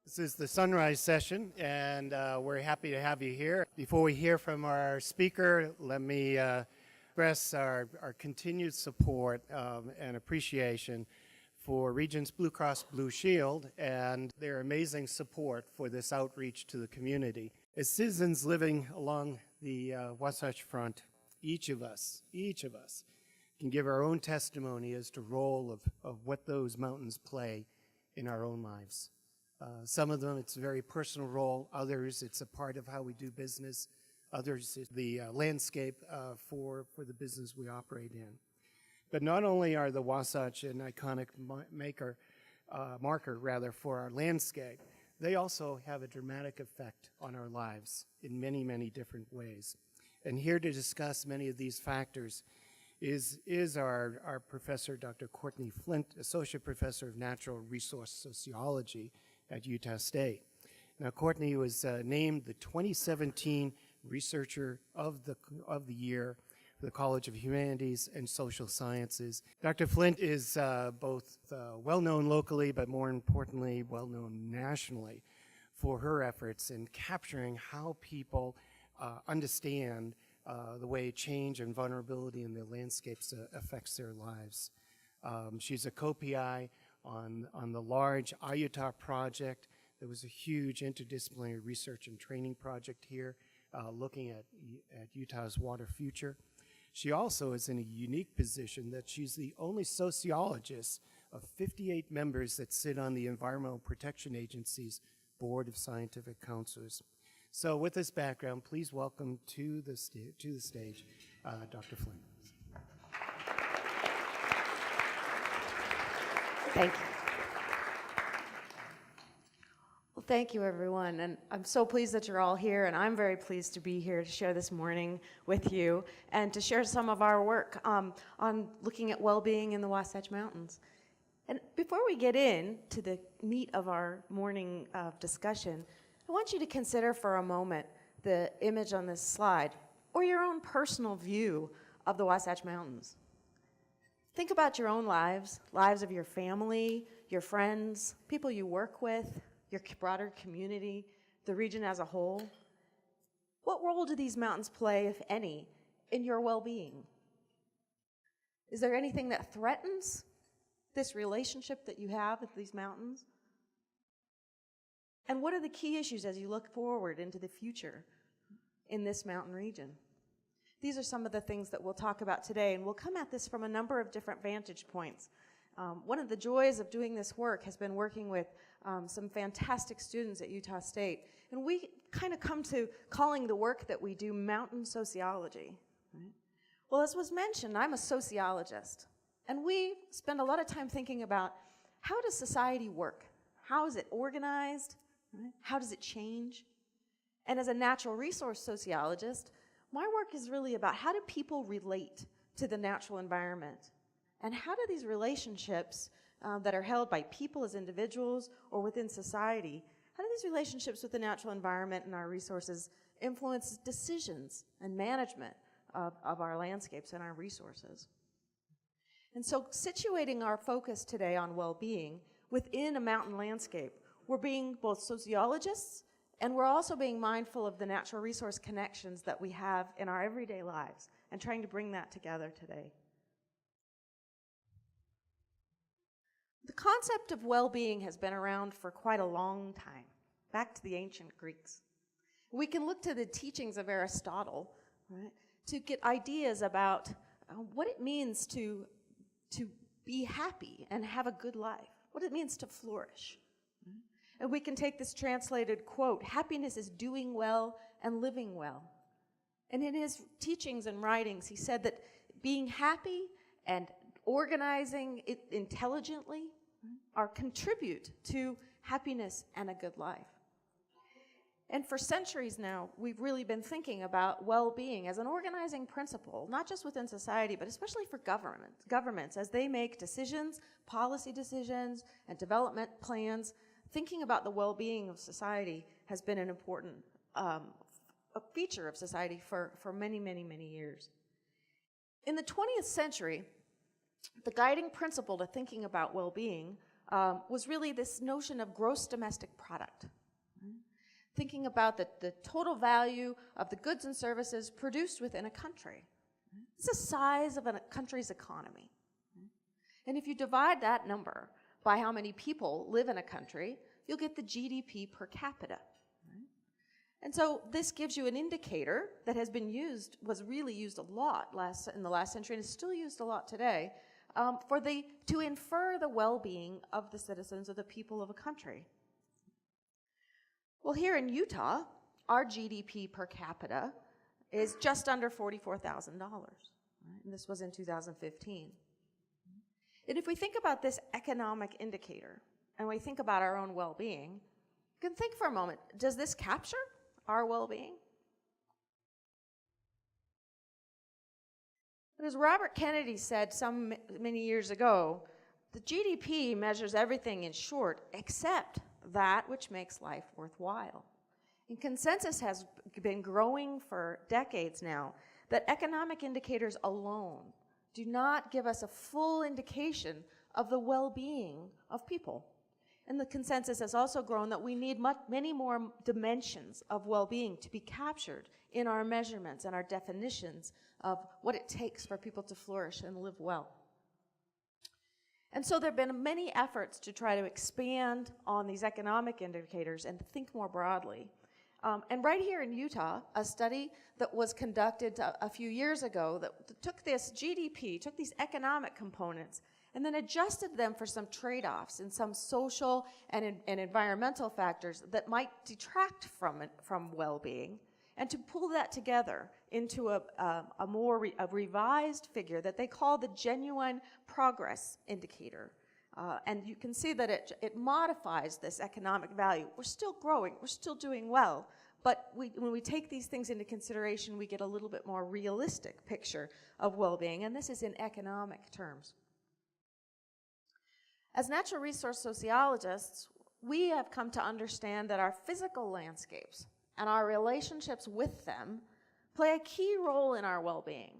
This is the sunrise session, and we're happy to have you here. Before we hear from our speaker, let me express our continued support and appreciation for Regents Blue Cross Blue Shield and their amazing support for this outreach to the community. As citizens living along the Wasatch Front, each of us can give our own testimony as to the role of what those mountains play in our own lives. Some of them, it's a very personal role. Others, it's a part of how we do business. Others, it's the landscape for the business we operate in. But not only are the Wasatch an iconic marker for our landscape, they also have a dramatic effect on our lives in many, many different ways. And here to discuss many of these factors is our professor, Dr. Courtney Flint, Associate Professor of Natural Resource Sociology at Utah State. Now, Courtney was named the 2017 Researcher of the Year for the College of Humanities and Social Sciences. Dr. Flint is both well-known locally, but more importantly, well-known nationally for her efforts in capturing how people understand the way change and vulnerability in the landscapes affects their lives. She's a co-PI on the large Utah project. There was a huge interdisciplinary research and training project here looking at Utah's water future. She also is in a unique position that she's the only sociologist of 58 members that sit on the Environmental Protection Agency's Board of Scientific Counselors. So with this background, please welcome to the stage Dr. Flint. Thank you. Well, thank you, everyone. And I'm so pleased that you're all here, and I'm very pleased to be here to share this morning with you and to share some of our work on looking at well-being in the Wasatch Mountains. And before we get into the meat of our morning discussion, I want you to consider for a moment the image on this slide or your own personal view of the Wasatch Mountains. Think about your own lives of your family, your friends, people you work with, your broader community, the region as a whole. What role do these mountains play, if any, in your well-being? Is there anything that threatens this relationship that you have with these mountains? And what are the key issues as you look forward into the future in this mountain region? These are some of the things that we'll talk about today, and we'll come at this from a number of different vantage points. One of the joys of doing this work has been working with some fantastic students at Utah State, and we kind of come to calling the work that we do mountain sociology. Right? Well, as was mentioned, I'm a sociologist, and we spend a lot of time thinking about how does society work? How is it organized? Right? How does it change? And as a natural resource sociologist, my work is really about how do people relate to the natural environment? And how do these relationships that are held by people as individuals or within society, how do these relationships with the natural environment and our resources influence decisions and management of our landscapes and our resources? And so situating our focus today on well-being within a mountain landscape, we're being both sociologists and we're also being mindful of the natural resource connections that we have in our everyday lives and trying to bring that together today. The concept of well-being has been around for quite a long time, back to the ancient Greeks. We can look to the teachings of Aristotle, right, to get ideas about what it means to be happy and have a good life, what it means to flourish. And we can take this translated quote, happiness is doing well and living well. And in his teachings and writings, he said that being happy and organizing it intelligently are contribute to happiness and a good life. And for centuries now, we've really been thinking about well-being as an organizing principle, not just within society, but especially for governments as they make decisions, policy decisions, and development plans. Thinking about the well-being of society has been an important a feature of society for many, many, many years. In the 20th century, the guiding principle to thinking about well-being was really this notion of gross domestic product. Thinking about the total value of the goods and services produced within a country. It's the size of a country's economy. And if you divide that number by how many people live in a country, you'll get the GDP per capita. And so this gives you an indicator that has been used, was really used a lot in the last century, and is still used a lot today, to infer the well-being of the citizens of the people of a country. Well, here in Utah, our GDP per capita is just under $44,000. And this was in 2015. And if we think about this economic indicator, and we think about our own well-being, you can think for a moment, does this capture our well-being? But as Robert Kennedy said many years ago, the GDP measures everything in short except that which makes life worthwhile. And consensus has been growing for decades now that economic indicators alone do not give us a full indication of the well-being of people. And the consensus has also grown that we need many more dimensions of well-being to be captured in our measurements and our definitions of what it takes for people to flourish and live well. And so there have been many efforts to try to expand on these economic indicators and to think more broadly. And right here in Utah, a study that was conducted a few years ago that took this GDP, took these economic components, and then adjusted them for some trade-offs and some social and environmental factors that might detract from well-being, and to pull that together into a revised figure that they call the genuine progress indicator. And you can see that it modifies this economic value. We're still growing, we're still doing well, but when we take these things into consideration, we get a little bit more realistic picture of well-being, and this is in economic terms. As natural resource sociologists, we have come to understand that our physical landscapes and our relationships with them play a key role in our well-being.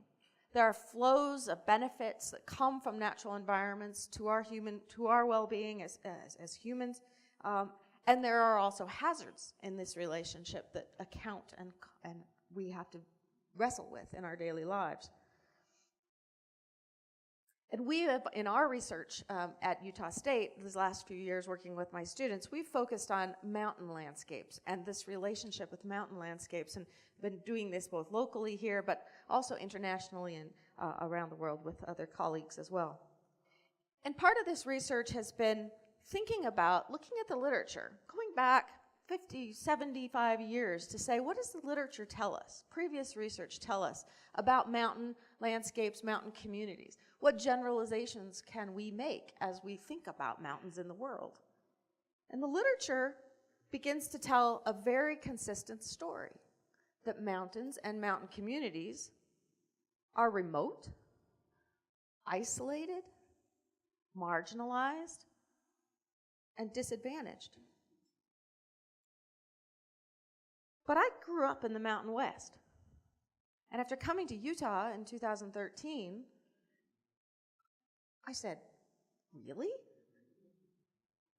There are flows of benefits that come from natural environments to our well-being as humans, and there are also hazards in this relationship that account and we have to wrestle with in our daily lives. And we have, in our research at Utah State, these last few years working with my students, we've focused on mountain landscapes and this relationship with mountain landscapes, and been doing this both locally here, but also internationally and around the world with other colleagues as well. And part of this research has been thinking about, looking at the literature, going back 50, 75 years to say, what does the literature tell us, previous research tell us about mountain landscapes, mountain communities? What generalizations can we make as we think about mountains in the world? And the literature begins to tell a very consistent story, that mountains and mountain communities are remote, isolated, marginalized, and disadvantaged. But I grew up in the Mountain West. And after coming to Utah in 2013, I said, really?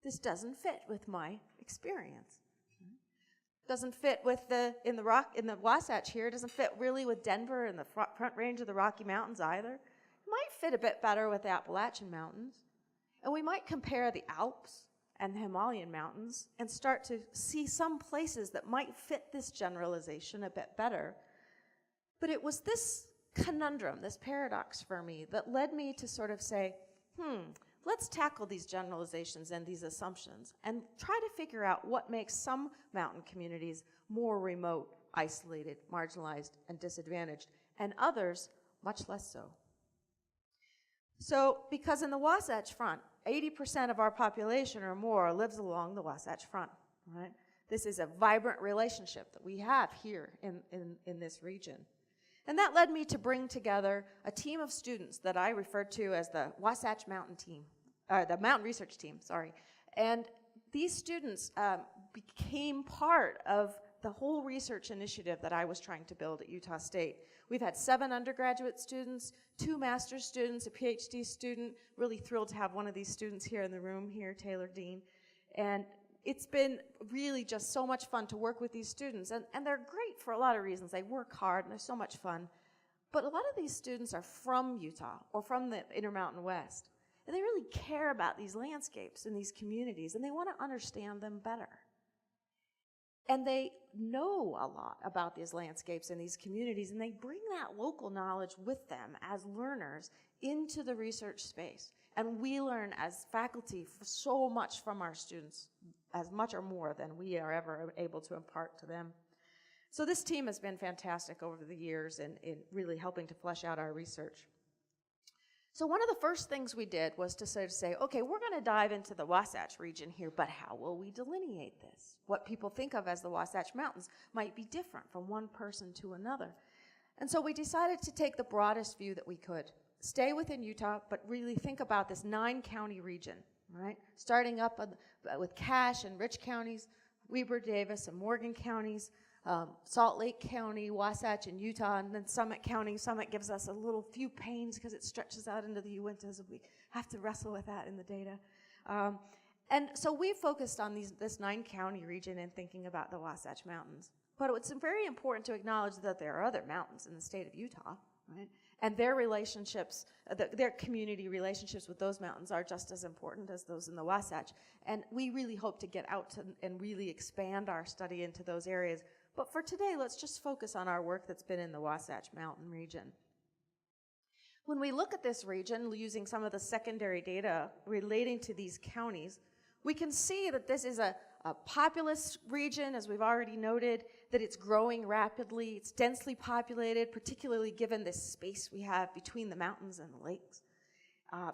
This doesn't fit with my experience. Doesn't fit with in the Wasatch here, doesn't fit really with Denver and the front range of the Rocky Mountains either. It might fit a bit better with the Appalachian Mountains. And we might compare the Alps and the Himalayan mountains and start to see some places that might fit this generalization a bit better. But it was this conundrum, this paradox for me, that led me to sort of say, let's tackle these generalizations and these assumptions and try to figure out what makes some mountain communities more remote, isolated, marginalized, and disadvantaged, and others much less so. So, because in the Wasatch Front, 80% of our population or more lives along the Wasatch Front, right? This is a vibrant relationship that we have here in this region. And that led me to bring together a team of students that I referred to as the Wasatch Mountain team, the Mountain Research Team, sorry. And these students became part of the whole research initiative that I was trying to build at Utah State. We've had 7 undergraduate students, 2 master's students, a PhD student. Really thrilled to have one of these students here in the room here, Taylor Dean. And it's been really just so much fun to work with these students. And they're great for a lot of reasons. They work hard and they're so much fun. But a lot of these students are from Utah or from the Intermountain West. And they really care about these landscapes and these communities, and they want to understand them better. And they know a lot about these landscapes and these communities, and they bring that local knowledge with them as learners into the research space. And we learn as faculty so much from our students, as much or more than we are ever able to impart to them. So this team has been fantastic over the years in really helping to flesh out our research. So one of the first things we did was to sort of say, okay, we're going to dive into the Wasatch region here, but how will we delineate this? What people think of as the Wasatch Mountains might be different from one person to another. And so we decided to take the broadest view that we could. Stay within Utah, but really think about this 9-county region, right? Starting up with Cache and Rich counties, Weber, Davis, and Morgan counties, Salt Lake County, Wasatch, and Utah, and then Summit County. Summit gives us a little few pains because it stretches out into the Uintas, and we have to wrestle with that in the data. And so we focused on this 9-county region and thinking about the Wasatch Mountains. But it's very important to acknowledge that there are other mountains in the state of Utah, right? And their relationships, their community relationships with those mountains are just as important as those in the Wasatch. And we really hope to get out and really expand our study into those areas. But for today, let's just focus on our work that's been in the Wasatch Mountain region. When we look at this region using some of the secondary data relating to these counties, we can see that this is a populous region, as we've already noted, that it's growing rapidly. It's densely populated, particularly given this space we have between the mountains and the lakes.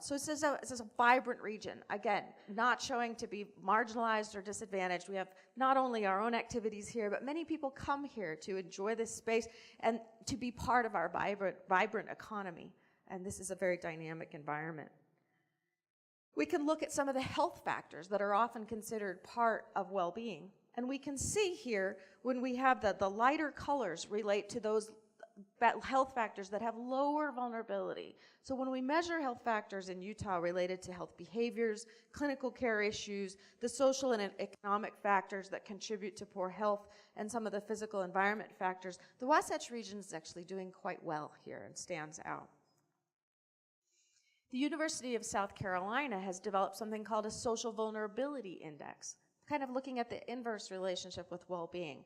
So this is a vibrant region. Again, not showing to be marginalized or disadvantaged. We have not only our own activities here, but many people come here to enjoy this space and to be part of our vibrant economy. And this is a very dynamic environment. We can look at some of the health factors that are often considered part of well-being. And we can see here when we have the lighter colors relate to those health factors that have lower vulnerability. So when we measure health factors in Utah related to health behaviors, clinical care issues, the social and economic factors that contribute to poor health, and some of the physical environment factors, the Wasatch region is actually doing quite well here and stands out. The University of South Carolina has developed something called a social vulnerability index, kind of looking at the inverse relationship with well-being.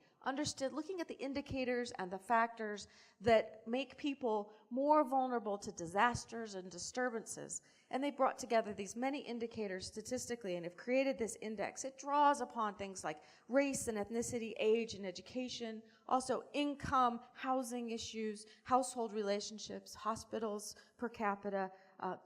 Looking at the indicators and the factors that make people more vulnerable to disasters and disturbances. And they brought together these many indicators statistically and have created this index. It draws upon things like race and ethnicity, age and education, also income, housing issues, household relationships, hospitals per capita,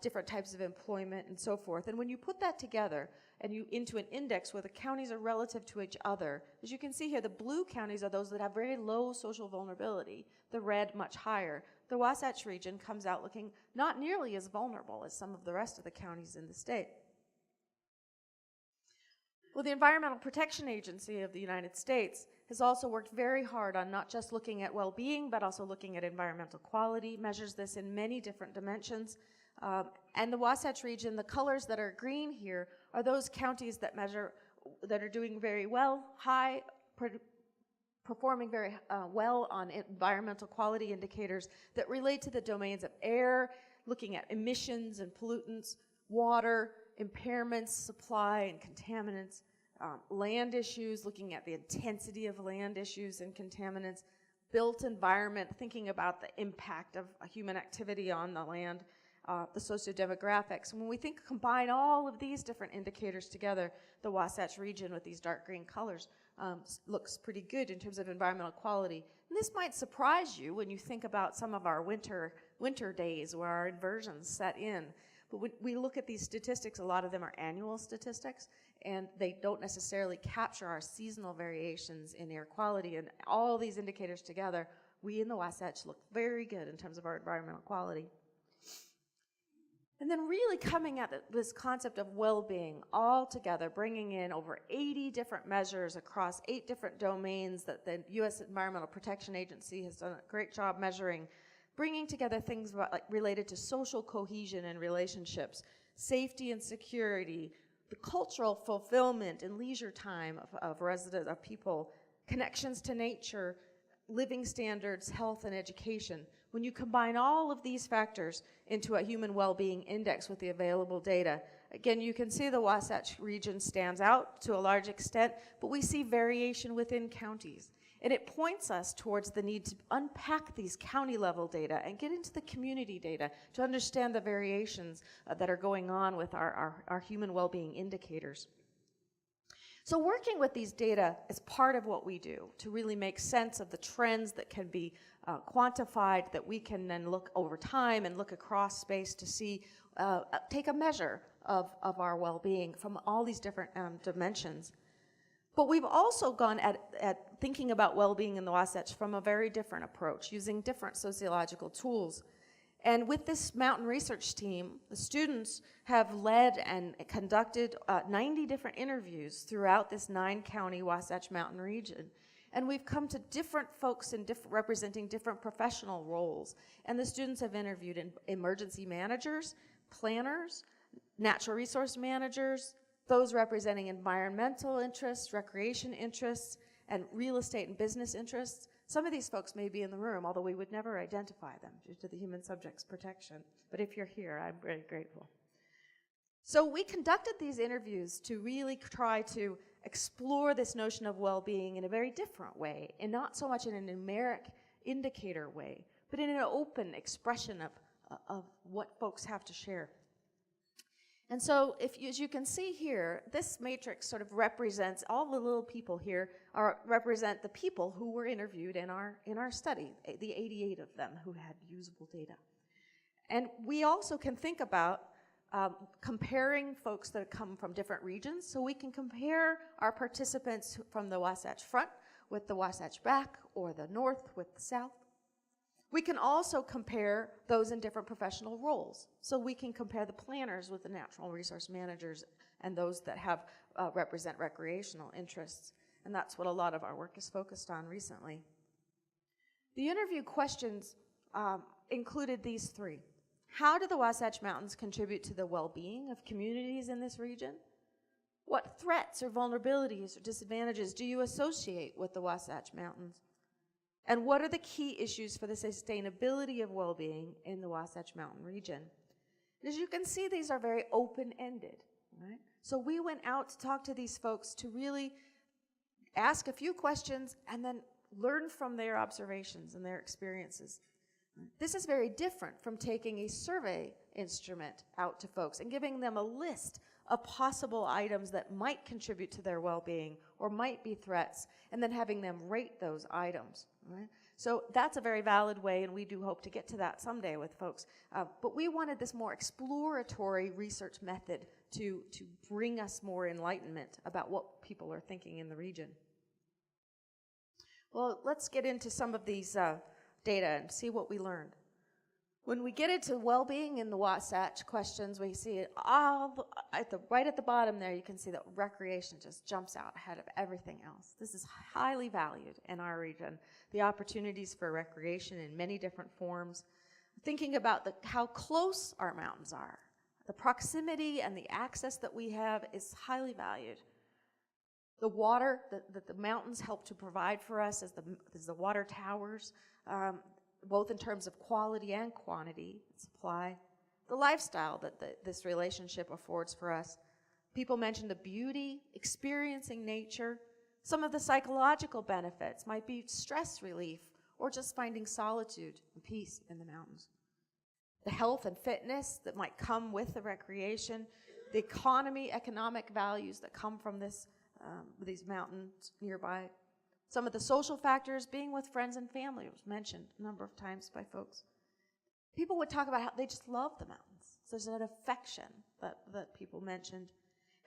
different types of employment, and so forth. And when you put that together and into an index where the counties are relative to each other, as you can see here, the blue counties are those that have very low social vulnerability, the red much higher. The Wasatch region comes out looking not nearly as vulnerable as some of the rest of the counties in the state. Well, the Environmental Protection Agency of the United States has also worked very hard on not just looking at well-being, but also looking at environmental quality, measures this in many different dimensions. And the Wasatch region, the colors that are green here are those counties that are doing very well, performing very well on environmental quality indicators that relate to the domains of air, looking at emissions and pollutants, water, impairments, supply and contaminants, land issues, looking at the intensity of land issues and contaminants, built environment, thinking about the impact of human activity on the land, the sociodemographics. And when we combine all of these different indicators together, the Wasatch region with these dark green colors looks pretty good in terms of environmental quality. And this might surprise you when you think about some of our winter days where our inversions set in. But when we look at these statistics, a lot of them are annual statistics, and they don't necessarily capture our seasonal variations in air quality. And all these indicators together, we in the Wasatch look very good in terms of our environmental quality. And then really coming at this concept of well-being all together, bringing in over 80 different measures across 8 different domains that the U.S. Environmental Protection Agency has done a great job measuring, bringing together things related to social cohesion and relationships, safety and security, the cultural fulfillment and leisure time of residents, of people, connections to nature, living standards, health, and education. When you combine all of these factors into a human well-being index with the available data, again, you can see the Wasatch region stands out to a large extent, but we see variation within counties. And it points us towards the need to unpack these county-level data and get into the community data to understand the variations that are going on with our human well-being indicators. So working with these data is part of what we do to really make sense of the trends that can be quantified, that we can then look over time and look across space to see, take a measure of our well-being from all these different dimensions. But we've also gone at thinking about well-being in the Wasatch from a very different approach, using different sociological tools. And with this mountain research team, the students have led and conducted 90 different interviews throughout this 9-county Wasatch Mountain region. And we've come to different folks representing different professional roles. And the students have interviewed emergency managers, planners, natural resource managers, those representing environmental interests, recreation interests, and real estate and business interests. Some of these folks may be in the room, although we would never identify them due to the Human Subjects Protection. But if you're here, I'm very grateful. So we conducted these interviews to really try to explore this notion of well-being in a very different way, and not so much in a numeric indicator way, but in an open expression of what folks have to share. And so, as you can see here, this matrix sort of represents all the little people here represent the people who were interviewed in our study, the 88 of them who had usable data. And we also can think about comparing folks that come from different regions, so we can compare our participants from the Wasatch Front with the Wasatch Back, or the North with the South. We can also compare those in different professional roles. So we can compare the planners with the natural resource managers and those that have represent recreational interests. And that's what a lot of our work is focused on recently. The interview questions included these 3. How do the Wasatch Mountains contribute to the well-being of communities in this region? What threats or vulnerabilities or disadvantages do you associate with the Wasatch Mountains? And what are the key issues for the sustainability of well-being in the Wasatch Mountain region? As you can see, these are very open-ended, right? So we went out to talk to these folks to really ask a few questions and then learn from their observations and their experiences. This is very different from taking a survey instrument out to folks and giving them a list of possible items that might contribute to their well-being or might be threats, and then having them rate those items. Right? So that's a very valid way, and we do hope to get to that someday with folks. But we wanted this more exploratory research method to bring us more enlightenment about what people are thinking in the region. Well, let's get into some of these data and see what we learned. When we get into well-being in the Wasatch questions, we see it all right at the bottom there. You can see that recreation just jumps out ahead of everything else. This is highly valued in our region. The opportunities for recreation in many different forms. Thinking about how close our mountains are, the proximity and the access that we have is highly valued. The water that the mountains help to provide for us as the water towers. Both in terms of quality and quantity, supply, the lifestyle that this relationship affords for us. People mentioned the beauty, experiencing nature. Some of the psychological benefits might be stress relief or just finding solitude and peace in the mountains. The health and fitness that might come with the recreation, the economic values that come from these mountains nearby. Some of the social factors, being with friends and family, was mentioned a number of times by folks. People would talk about how they just love the mountains. So there's that affection that people mentioned.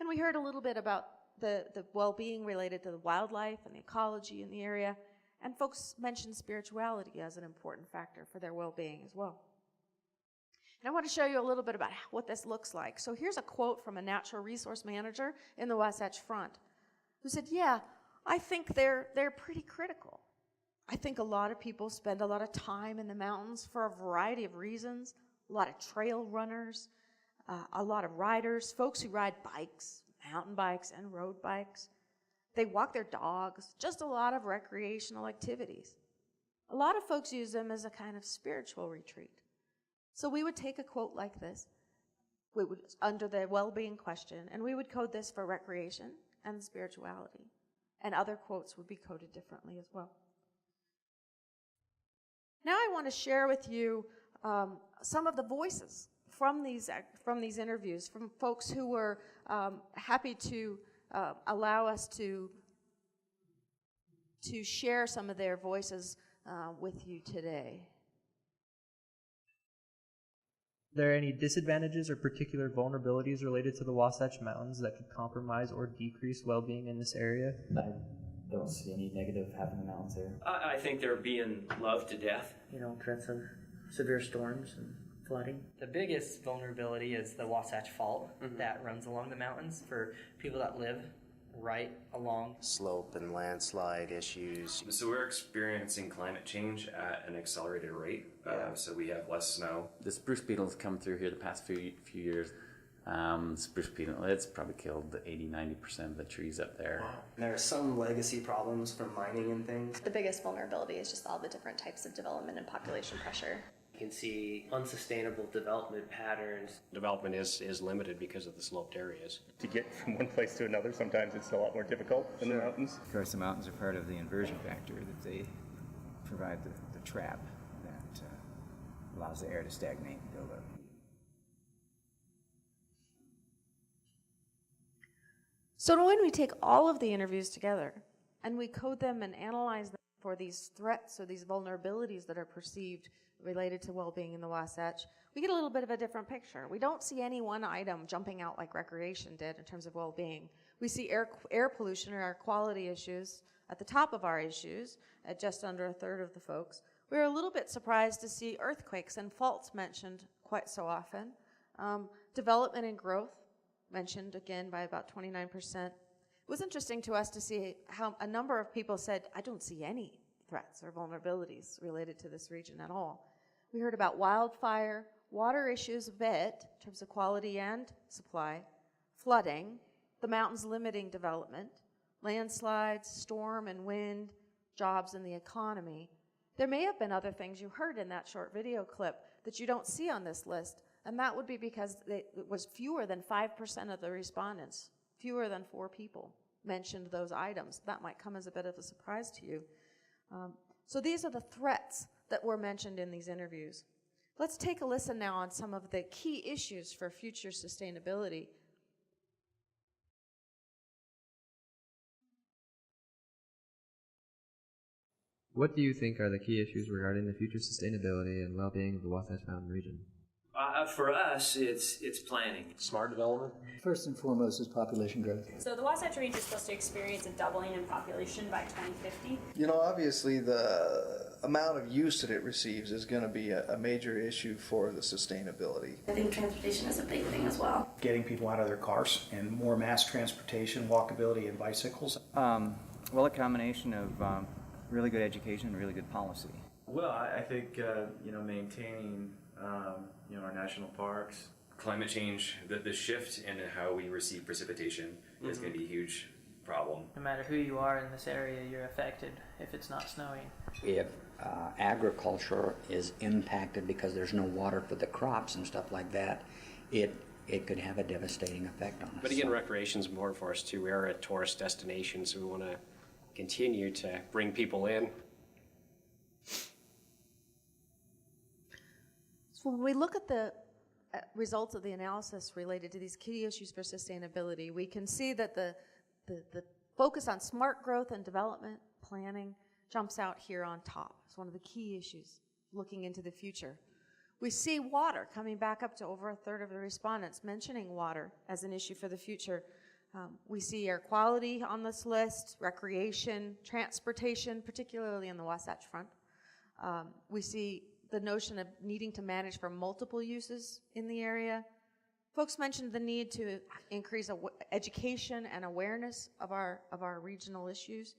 And we heard a little bit about the well-being related to the wildlife and the ecology in the area. And folks mentioned spirituality as an important factor for their well-being as well. And I want to show you a little bit about what this looks like. So here's a quote from a natural resource manager in the Wasatch Front who said, yeah, I think they're pretty critical. I think a lot of people spend a lot of time in the mountains for a variety of reasons, a lot of trail runners, a lot of riders, folks who ride bikes, mountain bikes and road bikes. They walk their dogs, just a lot of recreational activities. A lot of folks use them as a kind of spiritual retreat. So we would take a quote like this, we would under the well-being question, and we would code this for recreation and spirituality. And other quotes would be coded differently as well. Now I want to share with you some of the voices from these interviews, from folks who were happy to allow us to share some of their voices with you today. Are there any disadvantages or particular vulnerabilities related to the Wasatch Mountains that could compromise or decrease well-being in this area? I don't see any negative having the mountains there. I think they're being loved to death. Threats of severe storms and flooding. The biggest vulnerability is the Wasatch Fault that runs along the mountains for people that live right along. Slope and landslide issues. So we're experiencing climate change at an accelerated rate. So we have less snow. The spruce beetles come through here the past few years. Spruce beetle, it's probably killed 80-90% of the trees up there. Wow. There are some legacy problems from mining and things. The biggest vulnerability is just all the different types of development and population pressure. You can see unsustainable development patterns. Development is limited because of the sloped areas. To get from one place to another, sometimes it's a lot more difficult in the mountains. Of course, the mountains are part of the inversion factor, that they provide the trap that allows the air to stagnate and build up. So when we take all of the interviews together and we code them and analyze them for these threats or these vulnerabilities that are perceived related to well-being in the Wasatch, we get a little bit of a different picture. We don't see any one item jumping out like recreation did in terms of well-being. We see air pollution or air quality issues at the top of our issues at just under a third of the folks. We were a little bit surprised to see earthquakes and faults mentioned quite so often. Development and growth mentioned again by about 29%. It was interesting to us to see how a number of people said, I don't see any threats or vulnerabilities related to this region at all. We heard about wildfire, water issues a bit in terms of quality and supply, flooding, the mountains limiting development, landslides, storm and wind, jobs and the economy. There may have been other things you heard in that short video clip that you don't see on this list, and that would be because it was fewer than 5% of the respondents, fewer than 4 people mentioned those items. That might come as a bit of a surprise to you. So these are the threats that were mentioned in these interviews. Let's take a listen now on some of the key issues for future sustainability. What do you think are the key issues regarding the future sustainability and well-being of the Wasatch Mountain region? For us, it's planning. Smart development. First and foremost is population growth. So the Wasatch Range is supposed to experience a doubling in population by 2050. Obviously the amount of use that it receives is going to be a major issue for the sustainability. I think transportation is a big thing as well. Getting people out of their cars and more mass transportation, walkability, and bicycles. Well, a combination of really good education and really good policy. Well, I think maintaining our national parks. Climate change, the shift in how we receive precipitation is going to be a huge problem. No matter who you are in this area, you're affected if it's not snowing. If agriculture is impacted because there's no water for the crops and stuff like that, it could have a devastating effect on us. But again, recreation is important for us too. We are a tourist destination, so we want to continue to bring people in. So when we look at the results of the analysis related to these key issues for sustainability, we can see that the focus on smart growth and development planning jumps out here on top. It's one of the key issues looking into the future. We see water coming back up to over a third of the respondents mentioning water as an issue for the future. We see air quality on this list, recreation, transportation, particularly in the Wasatch Front. We see the notion of needing to manage for multiple uses in the area. Folks mentioned the need to increase education and awareness of our regional issues.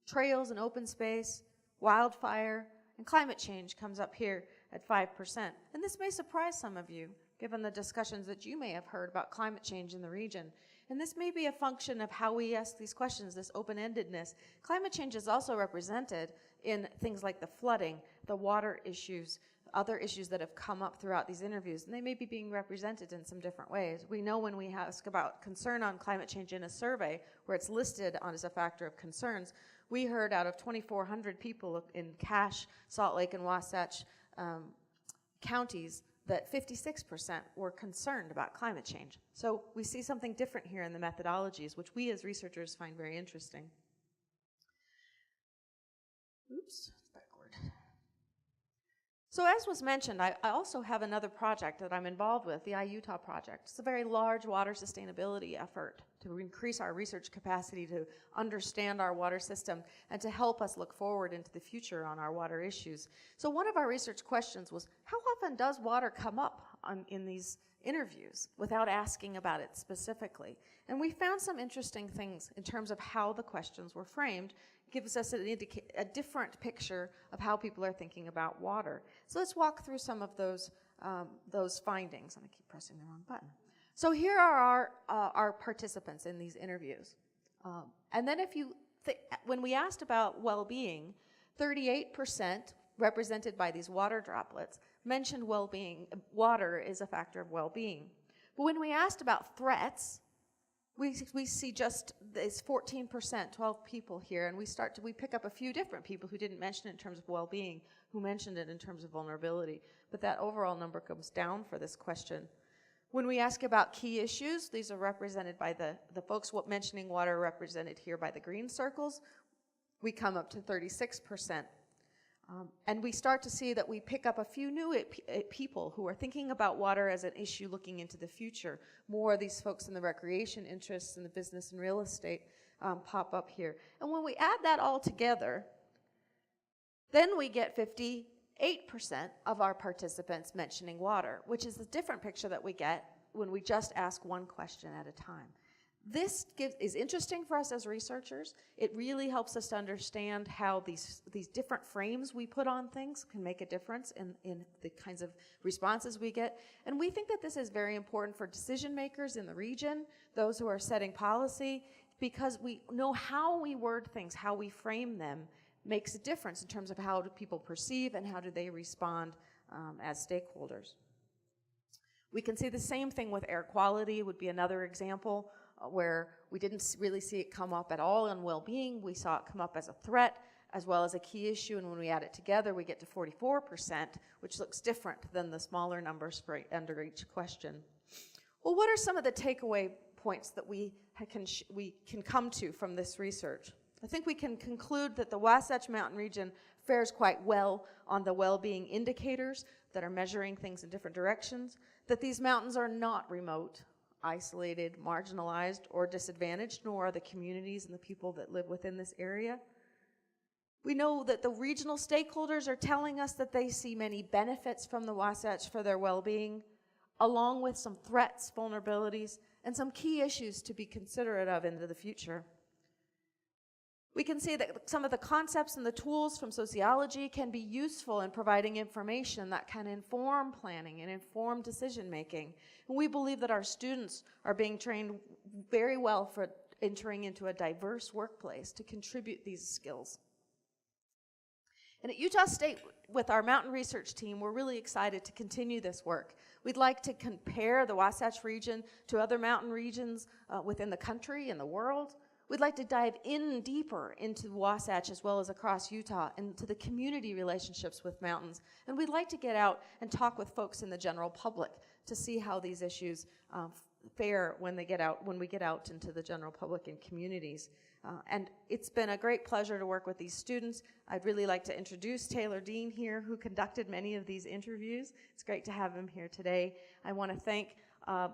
Trails and open space, wildfire, and climate change comes up here at 5%. And this may surprise some of you, given the discussions that you may have heard about climate change in the region. And this may be a function of how we ask these questions, this open-endedness. Climate change is also represented in things like the flooding, the water issues, other issues that have come up throughout these interviews, and they may be being represented in some different ways. We know when we ask about concern on climate change in a survey where it's listed on as a factor of concerns, we heard out of 2,400 people in Cache, Salt Lake, and Wasatch counties that 56% were concerned about climate change. So we see something different here in the methodologies, which we as researchers find very interesting. Oops, backward. So as was mentioned, I also have another project that I'm involved with, the iUtah project. It's a very large water sustainability effort to increase our research capacity to understand our water system and to help us look forward into the future on our water issues. So one of our research questions was, how often does water come up in these interviews without asking about it specifically? And we found some interesting things in terms of how the questions were framed. Gives us a different picture of how people are thinking about water. So let's walk through some of those findings. And I keep pressing the wrong button. So here are our participants in these interviews. And then when we asked about well-being, 38%, represented by these water droplets, mentioned well-being. Water is a factor of well-being. But when we asked about threats, we see just this 14%, 12 people here, and we pick up a few different people who didn't mention it in terms of well-being, who mentioned it in terms of vulnerability. But that overall number comes down for this question. When we ask about key issues, these are represented by the folks mentioning water represented here by the green circles. We come up to 36%. And we start to see that we pick up a few new people who are thinking about water as an issue looking into the future. More of these folks in the recreation interests and the business and real estate pop up here. And when we add that all together, then we get 58% of our participants mentioning water, which is a different picture that we get when we just ask one question at a time. This is interesting for us as researchers. It really helps us to understand how these different frames we put on things can make a difference in the kinds of responses we get. And we think that this is very important for decision makers in the region, those who are setting policy, because we know how we word things, how we frame them, makes a difference in terms of how do people perceive and how do they respond as stakeholders. We can see the same thing with air quality would be another example where we didn't really see it come up at all in well-being. We saw it come up as a threat as well as a key issue, and when we add it together, we get to 44%, which looks different than the smaller numbers for under each question. Well, what are some of the takeaway points that we can come to from this research? I think we can conclude that the Wasatch Mountain region fares quite well on the well-being indicators that are measuring things in different directions, that these mountains are not remote, isolated, marginalized, or disadvantaged, nor are the communities and the people that live within this area. We know that the regional stakeholders are telling us that they see many benefits from the Wasatch for their well-being, along with some threats, vulnerabilities, and some key issues to be considerate of into the future. We can see that some of the concepts and the tools from sociology can be useful in providing information that can inform planning and inform decision making. And we believe that our students are being trained very well for entering into a diverse workplace to contribute these skills. And at Utah State, with our mountain research team, we're really excited to continue this work. We'd like to compare the Wasatch region to other mountain regions within the country and the world. We'd like to dive in deeper into Wasatch as well as across Utah and to the community relationships with mountains. And we'd like to get out and talk with folks in the general public to see how these issues fare when we get out into the general public and communities. And it's been a great pleasure to work with these students. I'd really like to introduce Taylor Dean here, who conducted many of these interviews. It's great to have him here today. I want to thank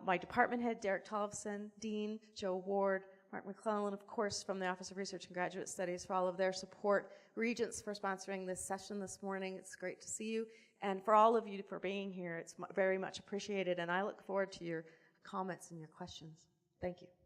my department head, Derek Tollefson, Dean, Joe Ward, Mark McClellan, of course, from the Office of Research and Graduate Studies for all of their support, Regents for sponsoring this session this morning. It's great to see you. And for all of you for being here, it's very much appreciated, and I look forward to your comments and your questions. Thank you.